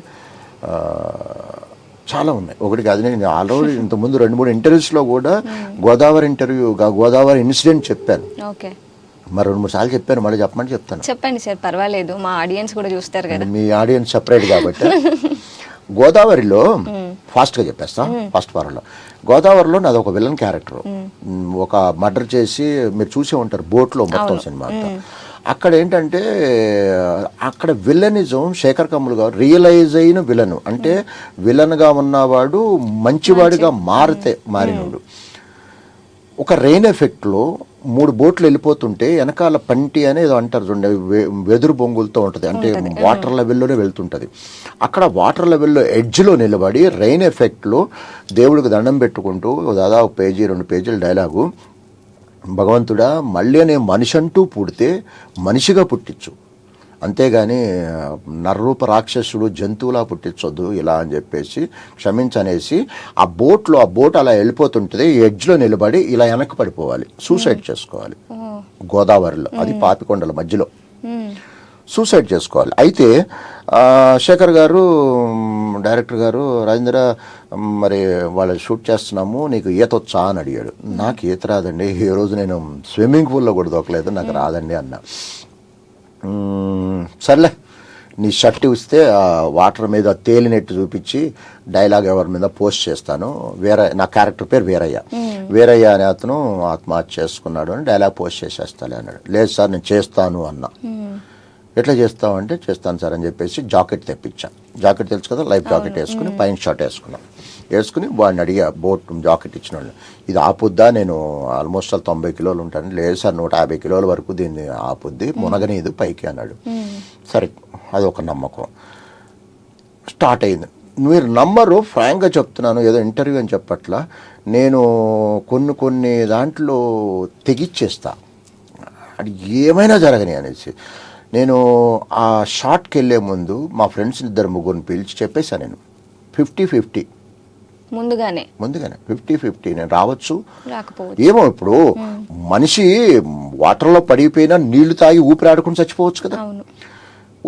Speaker 2: చాలా ఉన్నాయి, ఒకటి కాదు. నేను ఆల్రెడీ ఇంతకుముందు 2-3 ఇంటర్వ్యూస్లో కూడా గోదావరి ఇన్సిడెంట్ చెప్పాను, మరి 2-3 సార్లు చెప్పాను, మళ్ళీ చెప్పమని చెప్తాను.
Speaker 1: చెప్పండి సార్, పర్వాలేదు, మా ఆడియన్స్ కూడా చూస్తారు కదా.
Speaker 2: మీ ఆడియన్స్ సెపరేట్ కాబట్టి గోదావరిలో ఫాస్ట్గా చెప్పేస్తా. ఫస్ట్ వారంలో గోదావరిలో నాది ఒక విలన్ క్యారెక్టర్, ఒక మర్డర్ చేసి మీరు చూసే ఉంటారు బోట్లో మొత్తం సినిమా అంతా. అక్కడ ఏంటంటే అక్కడ విలనిజం శేఖర్ కమ్ముల్ గారు రియలైజ్ అయిన విలను, అంటే విలన్గా ఉన్నవాడు మంచివాడిగా మారినోడు. ఒక రెయిన్ ఎఫెక్ట్లో 3 బోట్లు వెళ్ళిపోతుంటే వెనకాల పంటి అనేది అంటారు చూడండి, వెదురు బొంగులతో ఉంటుంది, అంటే వాటర్ లెవెల్లోనే వెళ్తుంటుంది. అక్కడ వాటర్ లెవెల్లో ఎడ్జ్లో నిలబడి రెయిన్ ఎఫెక్ట్లో దేవుడికి దండం పెట్టుకుంటూ దాదాపు 1-2 పేజీల డైలాగు, భగవంతుడా మళ్ళీ నేను మనిషి అంటూ పుడితే మనిషిగా పుట్టించు, అంతేగాని నరరూప రాక్షసుడు జంతువులా పుట్టించొద్దు ఇలా అని చెప్పేసి క్షమించనేసి ఆ బోట్ అలా వెళ్ళిపోతుంటుంది, ఎడ్జ్లో నిలబడి ఇలా వెనక్కి పడిపోవాలి, సూసైడ్ చేసుకోవాలి గోదావరిలో, అది పాపికొండల మధ్యలో సూసైడ్ చేసుకోవాలి. అయితే శేఖర్ గారు డైరెక్టర్ గారు, రాజేంద్ర మరి వాళ్ళు షూట్ చేస్తున్నాము, నీకు ఈత వచ్చా అని అడిగాడు. నాకు ఈత రాదండి, ఈ రోజు నేను స్విమ్మింగ్ పూల్లో కూడా దొక్కలేదు, నాకు రాదండి అన్న. సర్లే నీ షర్ట్ ఇస్తే వాటర్ మీద తేలినట్టు చూపించి డైలాగ్ ఎవరి మీద పోస్ట్ చేస్తాను, నా క్యారెక్టర్ పేరు వీరయ్య అనే అతను ఆత్మహత్య చేసుకున్నాడు అని డైలాగ్ పోస్ట్ చేసేస్తాలే అన్నాడు. లేదు సార్ నేను చేస్తాను అన్నా. ఎట్లా చేస్తావు అంటే చేస్తాను సార్ అని చెప్పేసి జాకెట్ తెప్పించాను. జాకెట్ తెలుసు కదా, లైఫ్ జాకెట్ వేసుకుని పైన షర్ట్ వేసుకున్నాం. వేసుకుని వాడిని అడిగా బోట్ జాకెట్ ఇచ్చిన వాళ్ళు, ఇది ఆపుద్దా, నేను ఆల్మోస్ట్ 90 కిలోలు ఉంటాను. లేదు సార్ 150 కిలోల వరకు దీన్ని ఆపుద్ది, మునగనీదు పైకి అన్నాడు. సరే అది ఒక నమ్మకం స్టార్ట్ అయింది. మీరు నమ్మరు, ఫ్రాంక్గా చెప్తున్నాను, ఏదో ఇంటర్వ్యూ అని చెప్పట్లా, నేను కొన్ని దాంట్లో తెగిచ్చేస్తా, అది ఏమైనా జరగని అనేసి. నేను ఆ షాట్కి వెళ్ళే ముందు మా ఫ్రెండ్స్ 2-3 పిలిచి చెప్పేశాను, నేను 50-50
Speaker 1: ముందుగానే
Speaker 2: 50-50 నేను రావచ్చు
Speaker 1: రాకపోవచ్చు.
Speaker 2: ఏమో ఇప్పుడు మనిషి వాటర్లో పడిపోయినా నీళ్లు తాగి ఊపిరాడుకుని చచ్చిపోవచ్చు కదా.
Speaker 1: అవును.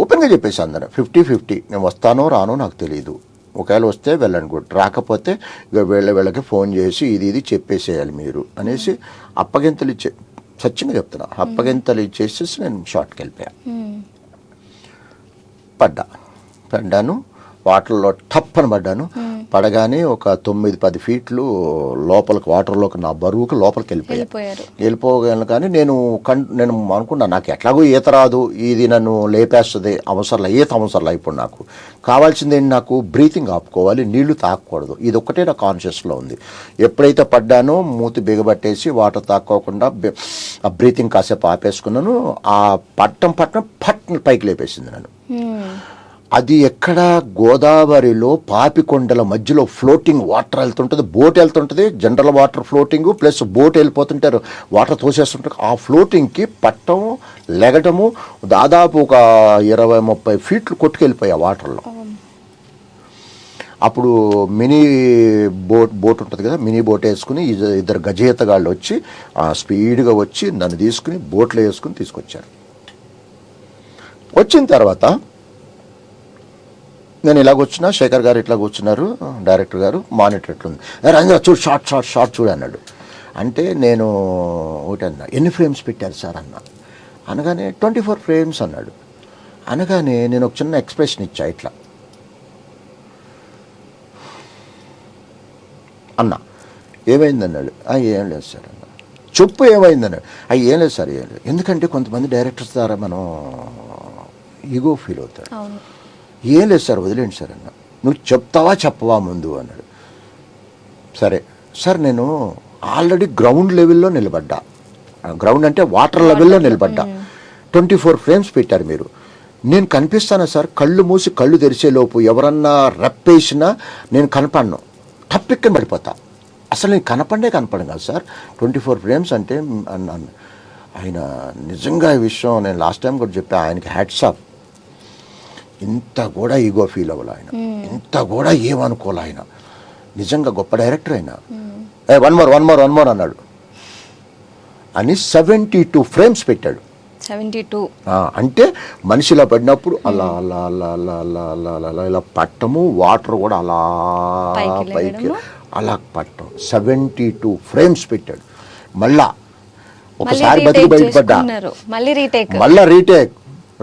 Speaker 2: ఓపెన్గా చెప్పేసి అందరూ 50-50, నేను వస్తానో రానో నాకు తెలియదు, ఒకవేళ వస్తే వెళ్ళండి గుడ్, రాకపోతే ఇక వీళ్ళకి ఫోన్ చేసి ఇది చెప్పేసేయాలి మీరు అనేసి అప్పగింతలు ఇచ్చే, సత్యంగా చెప్తున్నా, అప్పగింతలు ఇచ్చేసేసి నేను షార్ట్కి వెళ్ళిపోయాను. పడ్డాను వాటర్లో టప్పని పడ్డాను. పడగానే ఒక 9-10 ఫీట్లు లోపలికి వాటర్లోకి నా బరువుకి లోపలికి వెళ్ళిపోయాను. కానీ నేను అనుకున్నా నాకు ఎట్లాగో ఈత రాదు, ఇది నన్ను లేపేస్తుంది, ఈత అవసరంలా. ఇప్పుడు నాకు కావాల్సింది ఏంటి, నాకు బ్రీతింగ్ ఆపుకోవాలి, నీళ్లు తాకూడదు, ఇది ఒక్కటే నా కాన్షియస్లో ఉంది. ఎప్పుడైతే పడ్డానో మూతి బిగబట్టేసి వాటర్ తాక్కోకుండా ఆ బ్రీతింగ్ కాసేపు ఆపేసుకున్నాను. ఆ పట్టం పైకి లేపేసింది నన్ను. అది ఎక్కడ, గోదావరిలో పాపికొండల మధ్యలో ఫ్లోటింగ్ వాటర్ వెళ్తుంటుంది, బోట్ వెళ్తుంటుంది, general water floating plus boat వెళ్ళిపోతుంటారు, వాటర్ తోసేస్తుంటారు. ఆ ఫ్లోటింగ్కి పట్టం లెగటము దాదాపు ఒక 20-30 ఫీట్లు కొట్టుకెళ్ళిపోయా వాటర్లో. అప్పుడు మినీ బోట్ ఉంటుంది కదా, మినీ బోట్ వేసుకుని 2 గజేతగాళ్ళు వచ్చి స్పీడ్గా వచ్చి నన్ను తీసుకుని బోట్లో వేసుకుని తీసుకొచ్చారు. వచ్చిన తర్వాత నేను ఇలా కూర్చున్నా, శేఖర్ గారు ఇట్లా కూర్చున్నారు, డైరెక్టర్ గారు, మానిటర్ ఎట్లుంది, రంగా చూడు షార్ట్ చూడు అన్నాడు. అంటే నేను ఒకటి అన్నా, ఎన్ని ఫ్రేమ్స్ పెట్టారు సార్ అన్న. అనగానే 24 ఫ్రేమ్స్ అన్నాడు. అనగానే నేను ఒక చిన్న ఎక్స్ప్రెషన్ ఇచ్చా ఇట్లా, అన్న ఏమైంది అన్నాడు. ఏం లేదు సార్ అన్న. చెప్పు ఏమైంది అన్నాడు. ఏం లేదు సార్, ఏం లేదు. ఎందుకంటే కొంతమంది డైరెక్టర్స్ ద్వారా మనం ఈగో ఫీల్ అవుతాడు. ఏం లేదు సార్, వదిలేండి సార్ అన్న. నువ్వు చెప్తావా చెప్పవా ముందు అన్నాడు. సరే సార్, నేను ఆల్రెడీ గ్రౌండ్ లెవెల్లో నిలబడ్డా, గ్రౌండ్ అంటే వాటర్ లెవెల్లో నిలబడ్డా, 24 ఫ్రేమ్స్ పెట్టారు మీరు, నేను కనిపిస్తానా సార్? కళ్ళు మూసి కళ్ళు తెరిచేలోపు ఎవరన్నా రెప్పేసినా నేను కనపడను, టప్పిక్కని పడిపోతా. అసలు నేను కనపడే కదా సార్, 24 ఫ్రేమ్స్ అంటే అన్నాను. ఆయన నిజంగా ఈ విషయం నేను లాస్ట్ టైం కూడా చెప్పా, ఆయనకి హ్యాట్స్ ఆఫ్. ఇంత కూడా ఈగో ఫీల్ అవ్వాలి ఆయన, ఇంత కూడా ఏమనుకోవాలి ఆయన, నిజంగా గొప్ప డైరెక్టర్ ఆయన. వన్ మోర్ అన్నాడు అని 72 ఫ్రేమ్స్ పెట్టాడు.
Speaker 1: 72
Speaker 2: అంటే మనిషిలా పడినప్పుడు అలా అలా అలా అలా అలా అలా అలా ఇలా పట్టము, వాటర్ కూడా అలా పైకి అలా పట్టం. 72 ఫ్రేమ్స్ పెట్టాడు. మళ్ళా ఒకసారి బతికి బయటపడ్డా, మళ్ళా రీటేక్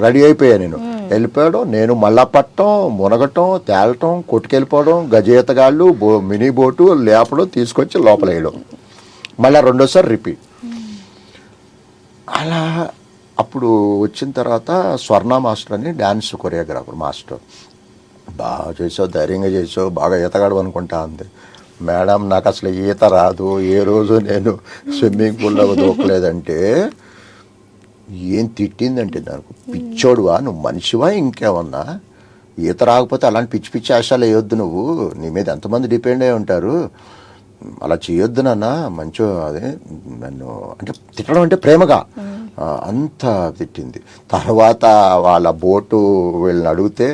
Speaker 2: రెడీ అయిపోయా నేను. వెళ్ళిపోయాడు, నేను మళ్ళా పట్టం, మునగటం, తేలటం, కొట్టుకెళ్ళిపోవడం, గజేతగాళ్ళు మినీ బోటు లేపడం, తీసుకొచ్చి లోపల వేయడం, మళ్ళీ రెండోసారి రిపీట్. అలా అప్పుడు వచ్చిన తర్వాత స్వర్ణ మాస్టర్ అని డ్యాన్స్ కొరియోగ్రాఫర్ మాస్టర్, బాగా చేసావు, ధైర్యంగా చేసావు, బాగా ఈతగాడు అనుకుంటా అంది. మేడం నాకు అసలు ఈత రాదు, ఏ రోజు నేను స్విమ్మింగ్ పూల్లో దూకలేదంటే ఏం తిట్టిందంటే, దానికి పిచ్చోడువా నువ్వు, మనిషివా ఇంకేమన్నా, ఈత రాకపోతే అలాంటి పిచ్చి పిచ్చి ఆశాలు వేయొద్దు, నువ్వు నీ మీద ఎంతమంది డిపెండ్ అయి ఉంటారు, అలా చేయొద్దు నాన్న, మంచో అదే నన్ను అంటే తిట్టడం అంటే ప్రేమగా అంత తిట్టింది. తర్వాత వాళ్ళ బోటు వీళ్ళని అడిగితే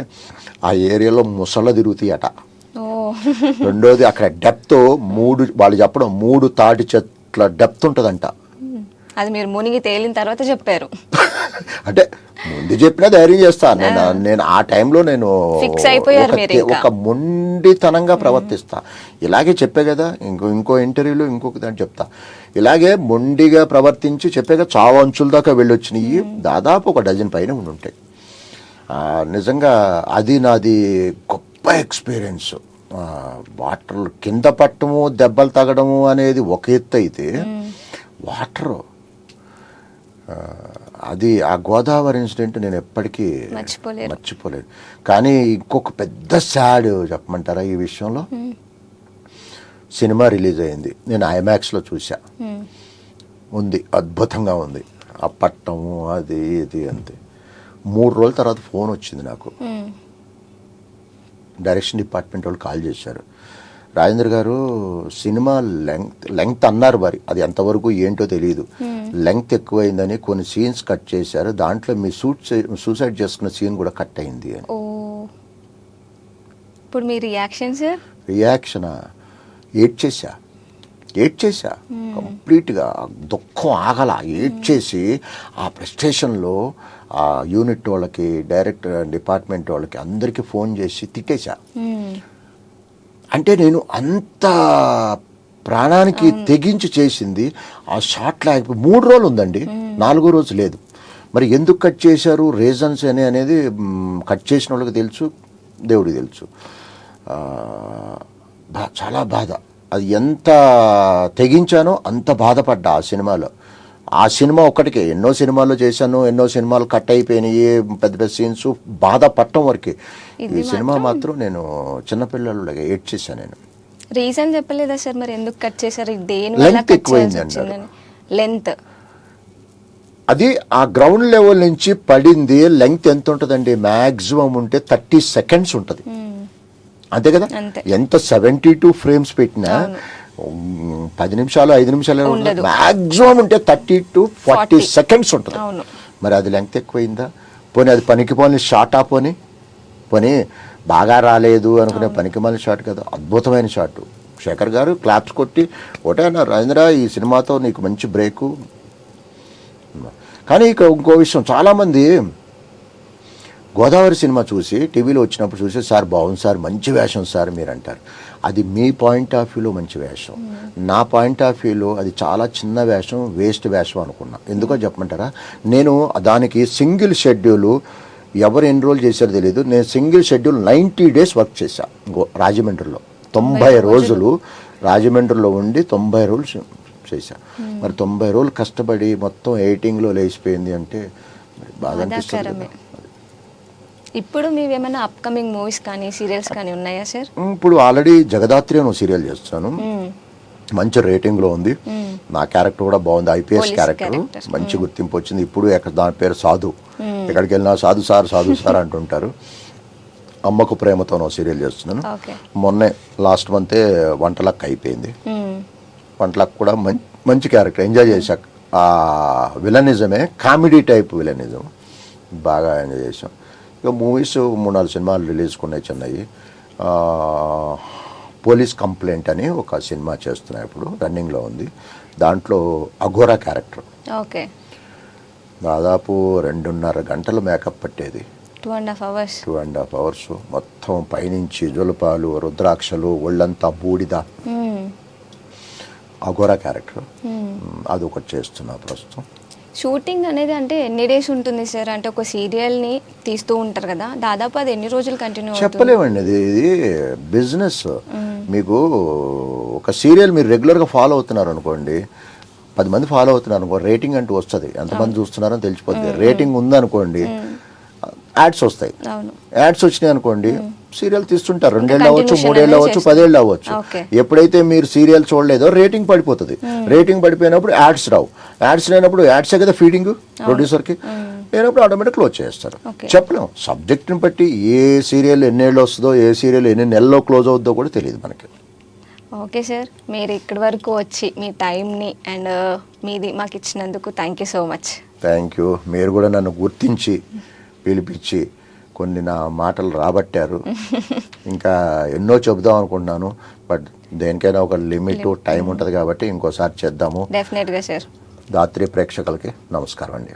Speaker 2: ఆ ఏరియాలో ముసళ్ళు తిరుగుతాయట. రెండోది అక్కడ డెప్త్ 3, వాళ్ళు చెప్పడం 3 తాటి చెట్ల డెప్త్ ఉంటుందంట.
Speaker 1: అది మీరు మునిగి తేలిన తర్వాత చెప్పారు.
Speaker 2: అంటే ముందు చెప్పినా ధైర్యం చేస్తాను నేను ఆ టైంలో నేను ఒక మొండితనంగా ప్రవర్తిస్తా. ఇలాగే చెప్పే కదా, ఇంకో ఇంటర్వ్యూలో ఇంకొక దాన్ని చెప్తా, ఇలాగే మొండిగా ప్రవర్తించి చెప్పే కదా, చావు అంచుల దాకా వెళ్ళొచ్చినాయి, దాదాపు ఒక డజన్ పైన ఉంటాయి. నిజంగా అది నాది గొప్ప ఎక్స్పీరియన్స్. వాటర్ కింద పట్టము, దెబ్బలు తగడము అనేది ఒక ఎత్తు అయితే, వాటరు అది ఆ గోదావరి ఇన్సిడెంట్ నేను ఎప్పటికీ మర్చిపోలేదు. కానీ ఇంకొక పెద్ద సాడ్ చెప్పమంటారా ఈ విషయంలో, సినిమా రిలీజ్ అయింది, నేను ఐమాక్స్లో చూసా. ఉంది, అద్భుతంగా ఉంది. ఆ పట్టము అది ఇది అంతే. 3 రోజుల తర్వాత ఫోన్ వచ్చింది నాకు. డైరెక్షన్ డిపార్ట్మెంట్ వాళ్ళు కాల్ చేశారు. రాజేంద్ర గారు సినిమా లెంగ్త్ అన్నారు, మరి అది ఎంతవరకు ఏంటో తెలియదు. లెంగ్త్ ఎక్కువైందని కొన్ని సీన్స్ కట్ చేశారు, దాంట్లో మీ సూసైడ్ చేసుకున్న సీన్ కూడా కట్ అయింది అని.
Speaker 1: ఇప్పుడు మీ రియాక్షన్ సార్?
Speaker 2: రియాక్షనా? ఏడ్ చేశా కంప్లీట్గా. దుఃఖం ఆగల, చేసి ఆ ప్రెస్టేషన్లో ఆ యూనిట్ వాళ్ళకి, డైరెక్టర్ డిపార్ట్మెంట్ వాళ్ళకి అందరికీ ఫోన్ చేసి తిట్టేశా. అంటే నేను అంత ప్రాణానికి తెగించి చేసింది ఆ షాట్ లేకపోతే 3 రోజులు ఉందండి, 4వ రోజు లేదు. మరి ఎందుకు కట్ చేశారు, రీజన్స్ అనేది కట్ చేసిన వాళ్ళకి తెలుసు, దేవుడికి తెలుసు. చాలా బాధ. అది ఎంత తెగించానో అంత బాధపడ్డా ఆ సినిమాలో. ఆ సినిమా ఒక్కటికే, ఎన్నో సినిమాల్లో చేశాను, ఎన్నో సినిమాలు కట్ అయిపోయినాయి, పెద్ద పెద్ద సీన్స్, బాధపడటం వరకే. ఈ సినిమా మాత్రం నేను చిన్నపిల్లలుగా ఏడ్ చేశాను. నేను
Speaker 1: రీజన్ చెప్పలేదా సార్ మరి ఎందుకు కట్ చేశారు?
Speaker 2: లెంత్ ఎక్కువైంది అన్నారు.
Speaker 1: లెంత్
Speaker 2: అది ఆ గ్రౌండ్ లెవెల్ నుంచి పడింది. లెంగ్త్ ఎంత ఉంటుందండి? మ్యాక్సిమం ఉంటే 30 seconds ఉంటుంది, అంతే కదా. ఎంత 72 frames పెట్టినా 10 నిమిషాలు 5 నిమిషాలు మ్యాక్సిమం ఉంటే 30 to 40 seconds ఉంటుంది. మరి అది లెంగ్త్ ఎక్కువైందా? పోనీ అది పనికి పోని షార్టా? పోనీ బాగా రాలేదు అనుకునే పనికి మాలిన షాట్ కదా, అద్భుతమైన షాట్. శేఖర్ గారు క్లాప్స్ కొట్టి ఒకటే అన్నారు, రాజేంద్ర ఈ సినిమాతో నీకు మంచి బ్రేకు. కానీ ఇక ఇంకో విషయం, చాలామంది గోదావరి సినిమా చూసి టీవీలో వచ్చినప్పుడు చూసి, సార్ బాగుంది సార్, మంచి వేషం సార్ మీరు అంటారు. అది మీ పాయింట్ ఆఫ్ వ్యూలో మంచి వేషం, నా పాయింట్ ఆఫ్ వ్యూలో అది చాలా చిన్న వేషం, వేస్ట్ వేషం అనుకున్నా. ఎందుకో చెప్పమంటారా? నేను దానికి సింగిల్ షెడ్యూలు ఎవరు ఎన్రోల్ చేశారో తెలియదు, నేను సింగిల్ షెడ్యూల్ 90 days వర్క్ చేశా రాజమండ్రిలో. 90 రోజులు రాజమండ్రిలో ఉండి 90 రోజులు చేశా. మరి 90 రోజులు కష్టపడి మొత్తం ఎడిటింగ్లో లేచిపోయింది అంటే బాధ అనిపిస్తుంది.
Speaker 1: ఇప్పుడు మీరు ఏమైనా అప్కమింగ్ మూవీస్ కానీ సీరియల్స్ కానీ ఉన్నాయా సార్?
Speaker 2: ఇప్పుడు ఆల్రెడీ జగదాత్రి అని సీరియల్ చేస్తాను, మంచి రేటింగ్లో ఉంది. నా క్యారెక్టర్ కూడా బాగుంది, ఐపీఎస్ క్యారెక్టర్, మంచి గుర్తింపు వచ్చింది. ఇప్పుడు దాని పేరు సాధు, ఎక్కడికి వెళ్ళినా సాధు సార్ అంటుంటారు. అమ్మకు ప్రేమతో సీరియల్ చేస్తున్నాను. మొన్నే లాస్ట్ మంతే వంటలక్ అయిపోయింది. వంటలక్ కూడా మంచి క్యారెక్టర్, ఎంజాయ్ చేశాక. ఆ విలనిజమే, కామెడీ టైప్ విలనిజం, బాగా ఎంజాయ్ చేసాం. ఇక మూవీస్ 3-4 సినిమాలు రిలీజ్ ఉన్నాయి చెన్నై. పోలీస్ కంప్లైంట్ అని ఒక సినిమా చేస్తున్నాయి, ఇప్పుడు రన్నింగ్లో ఉంది. దాంట్లో అఘోరా క్యారెక్టర్.
Speaker 1: ఓకే.
Speaker 2: దాదాపు 2.5 గంటలు మేకప్ పట్టేది,
Speaker 1: 2.5
Speaker 2: hours. మొత్తం పైనుంచి జులపాలు, రుద్రాక్షలు, ఒళ్ళంతా బూడిద. అఘోరా క్యారెక్టర్, అదొకటి చేస్తున్నా ప్రస్తుతం.
Speaker 1: షూటింగ్ అనేది అంటే ఎన్ని డేస్ ఉంటుంది సార్? అంటే ఒక సీరియల్ని తీస్తూ ఉంటారు కదా, దాదాపు అది ఎన్ని రోజులు కంటిన్యూ అవుతుంది?
Speaker 2: చెప్పలేమండి, ఇది బిజినెస్. మీకు ఒక సీరియల్ మీరు రెగ్యులర్గా ఫాలో అవుతున్నారు అనుకోండి, 10 మంది ఫాలో అవుతున్నారు అనుకో, రేటింగ్ అంటూ వస్తుంది, ఎంతమంది చూస్తున్నారని తెలిసిపోతుంది. రేటింగ్ ఉందనుకోండి, యాడ్స్ వస్తాయి. యాడ్స్ వచ్చినాయి అనుకోండి, సీరియల్ తీస్తుంటారు. 2 ఏళ్ళు అవ్వచ్చు, 3 ఏళ్ళు అవ్వచ్చు, 10 ఏళ్ళు అవ్వచ్చు. ఎప్పుడైతే మీరు సీరియల్ చూడలేదో రేటింగ్ పడిపోతుంది. రేటింగ్ పడిపోయినప్పుడు యాడ్స్ రావు. యాడ్స్ లేనప్పుడు యాడ్సే కదా ఫీడింగ్ ప్రొడ్యూసర్కి, లేనప్పుడు ఆటోమేటిక్ క్లోజ్ చేస్తారు. చెప్పలేం, సబ్జెక్ట్ని బట్టి ఏ సీరియల్ ఎన్నేళ్ళు వస్తుందో, ఏ సీరియల్ ఎన్ని నెలల్లో క్లోజ్ అవుతుందో కూడా తెలియదు మనకి.
Speaker 1: ఓకే సార్, మీరు ఇక్కడి వరకు వచ్చి మీ టైంని అండ్ మీది మాకు ఇచ్చినందుకు thank you so much.
Speaker 2: Thank you. మీరు కూడా నన్ను గుర్తించి పిలిపించి కొన్ని నా మాటలు రాబట్టారు. ఇంకా ఎన్నో చెబుదాం అనుకుంటున్నాను, బట్ దేనికైనా ఒక లిమిట్ టైం ఉంటుంది కాబట్టి ఇంకోసారి చేద్దాము.
Speaker 1: డెఫినెట్గా సార్.
Speaker 2: దాత్రి ప్రేక్షకులకి నమస్కారం అండి.